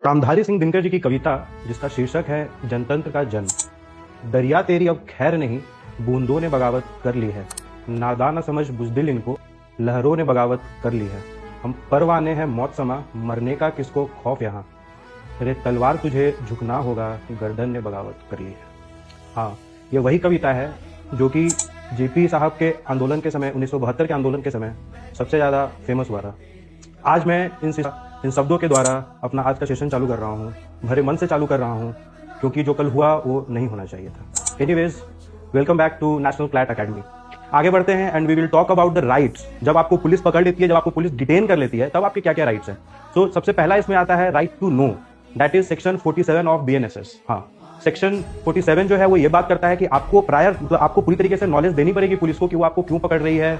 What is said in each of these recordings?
कामधारी सिंह दिनकर जी की कविता जिसका शीर्षक है जनतंत्र का जन्म। दरिया तेरी अब खैर नहीं, बूंदों ने बगावत कर ली है। नादान न समझ बुजदिल इनको, लहरों ने बगावत कर ली है। हम परवाने हैं मौत समा, मरने का किसको खौफ यहाँ। रे तलवार तुझे झुकना होगा, गर्दन ने बगावत कर ली है। हाँ, ये वही कविता है जो कि जेपी साहब के आंदोलन के समय 1972 के आंदोलन के समय सबसे ज़्यादा फेमस हुआ था। आज मैं इन शब्दों के द्वारा अपना आज का सेशन चालू कर रहा हूँ, भरे मन से चालू कर रहा हूँ, क्योंकि जो कल हुआ वो नहीं होना चाहिए था। Anyways, welcome back to National CLAT Academy. आगे बढ़ते हैं and we will talk about the rights. जब आपको पुलिस पकड़ लेती है, जब आपको पुलिस डिटेन कर लेती है, तब आपके क्या क्या राइट्स हैं। तो सबसे पहला इसमें आता है right to know, that is section 47 of BNSS। हाँ, सेक्शन 47 जो है वो ये बात करता है कि आपको आपको पूरी तरीके से नॉलेज देनी पड़ेगी पुलिस को कि वो आपको क्यों पकड़ रही है,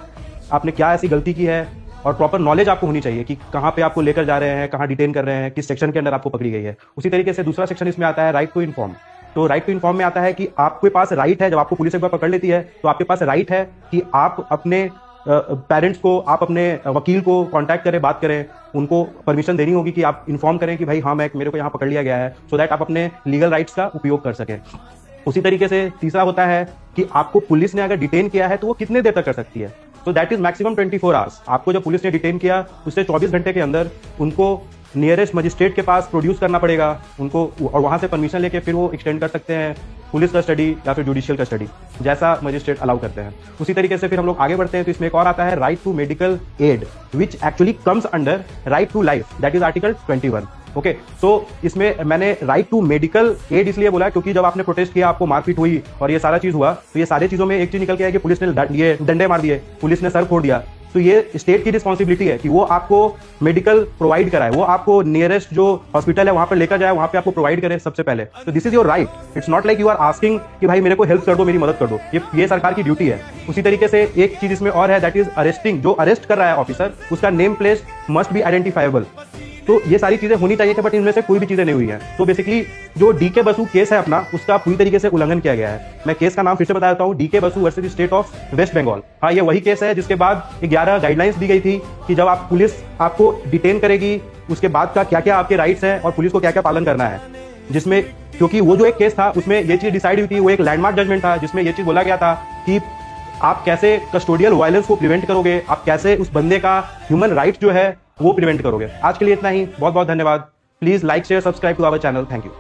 आपने क्या ऐसी गलती की है, और प्रॉपर नॉलेज आपको होनी चाहिए कि कहाँ पे आपको लेकर जा रहे हैं, कहाँ डिटेन कर रहे हैं, किस सेक्शन के अंदर आपको पकड़ी गई है। उसी तरीके से दूसरा सेक्शन इसमें आता है राइट टू इन्फॉर्म। तो राइट टू इन्फॉर्म में आता है कि आपके पास राइट है, जब आपको पुलिस एक बार पकड़ लेती है तो आपके पास राइट है कि आप अपने पेरेंट्स को, आप अपने वकील को कांटेक्ट करें, बात करें, उनको परमिशन देनी होगी कि आप इन्फॉर्म करें कि भाई हाँ मेरे को यहाँ पकड़ लिया गया है, सो दैट आप अपने लीगल राइट्स का उपयोग कर सकें। उसी तरीके से तीसरा होता है कि आपको पुलिस ने अगर डिटेन किया है तो वो कितने देर तक कर सकती है। तो दैट इज मैक्सिमम 24 आवर्स। आपको जब पुलिस ने डिटेन किया उससे 24 घंटे के अंदर उनको नियरेस्ट मजिस्ट्रेट के पास प्रोड्यूस करना पड़ेगा उनको, और वहां से परमिशन लेके फिर वो एक्सटेंड कर सकते हैं पुलिस कस्टडी या फिर जुडिशियल कस्टडी, जैसा मजिस्ट्रेट अलाउ करते हैं। उसी तरीके से फिर हम लोग आगे बढ़ते हैं तो इसमें एक और आता है right to medical aid, which actually comes under right to life, that is article 21। Okay, so इसमें मैंने राइट टू मेडिकल एड इसलिए बोला क्योंकि जब आपने प्रोटेस्ट किया, आपको मारपीट हुई और ये सारा चीज हुआ, तो ये सारी चीजों में एक चीज निकल के आया कि पुलिस ने ये डंडे मार दिए, पुलिस ने सर फोड़ दिया, तो ये स्टेट की रिस्पॉन्सिबिलिटी है कि वो आपको मेडिकल प्रोवाइड कराए, वो आपको नियरेस्ट जो हॉस्पिटल है वहां पर लेकर जाए, वहां पे आपको प्रोवाइड करे सबसे पहले। तो this is your right, it's not like you are asking कि भाई मेरे को हेल्प कर दो, मेरी मदद कर दो, ये सरकार की ड्यूटी है। उसी तरीके से एक चीज इसमें और है, दैट इज अरेस्टिंग, जो अरेस्ट कर रहा है ऑफिसर उसका name place must be identifiable. तो ये सारी चीजें होनी चाहिए थी, बट इनमें से कोई भी चीजें नहीं हुई है। तो बेसिकली जो डीके बसु केस है अपना, उसका पूरी तरीके से उल्लंघन किया गया है। मैं केस का नाम फिर से बता देता हूँ, DK Basu versus State of West Bengal. हाँ, ये वही केस है जिसके बाद 11 गाइडलाइंस दी गई थी कि जब आप पुलिस आपको डिटेन करेगी उसके बाद का क्या क्या आपके राइट्स हैं और पुलिस को क्या क्या पालन करना है। जिसमें क्योंकि वो जो एक केस था उसमें ये चीज डिसाइड हुई थी, वो एक लैंडमार्क जजमेंट था जिसमें ये चीज बोला गया था कि आप कैसे कस्टोडियल वायलेंस को प्रिवेंट करोगे, आप कैसे उस बंदे का ह्यूमन राइट जो है वो प्रिवेंट करोगे। आज के लिए इतना ही, बहुत बहुत धन्यवाद। Please like share subscribe to our channel. Thank you.